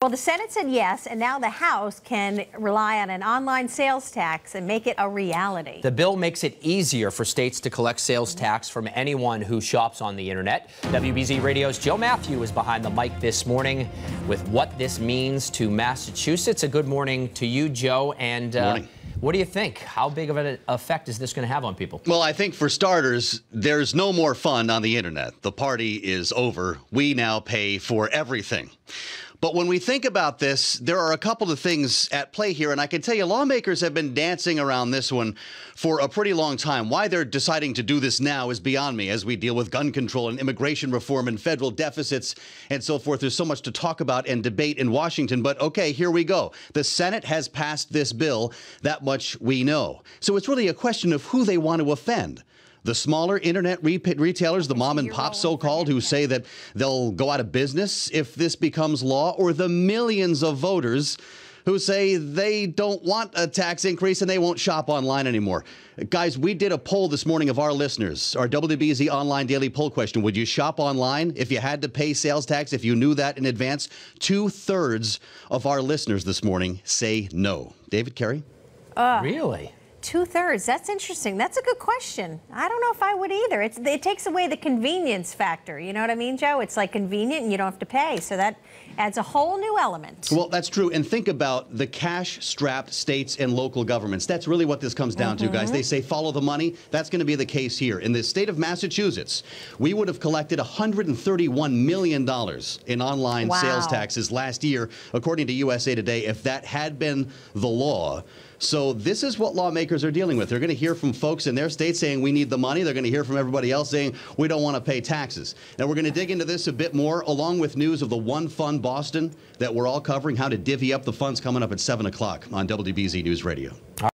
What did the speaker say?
Well, the Senate said yes, and now the House can rely on an online sales tax and make it a reality. The bill makes it easier for states to collect sales tax from anyone who shops on the internet. WBZ Radio's Joe Mathieu is behind the mic this morning with what this means to Massachusetts. A good morning to you, Joe. And what do you think? How big of an effect is this going to have on people? Well, I think for starters, there's no more fun on the internet. The party is over. We now pay for everything. But when we think about this, there are a couple of things at play here, and I can tell you lawmakers have been dancing around this one for a pretty long time. Why they're deciding to do this now is beyond me as we deal with gun control and immigration reform and federal deficits and so forth. There's so much to talk about and debate in Washington, but okay, here we go. The Senate has passed this bill. That much we know. So it's really a question of who they want to offend. The smaller internet retailers, the mom and pop so-called, who say that they'll go out of business if this becomes law, or the millions of voters who say they don't want a tax increase and they won't shop online anymore. Guys, we did a poll this morning of our listeners, our WBZ online daily poll question. Would you shop online if you had to pay sales tax, if you knew that in advance? 2/3 of our listeners this morning say no. David, Carey? Really? 2/3. That's interesting. That's a good question. I don't know if I would either. It takes away the convenience factor. You know what I mean, Joe? It's like convenient and you don't have to pay. So that adds a whole new element. Well, that's true. And think about the cash-strapped states and local governments. That's really what this comes down to, guys. They say follow the money. That's going to be the case here. In the state of Massachusetts, we would have collected $131 million in online sales taxes last year, according to USA Today, if that had been the law. So this is what lawmakers are dealing with. They're going to hear from folks in their state saying we need the money. They're going to hear from everybody else saying we don't want to pay taxes. Now, we're going to dig into this a bit more, along with news of the One Fund Boston that we're all covering, how to divvy up the funds, coming up at 7 o'clock on WBZ News Radio.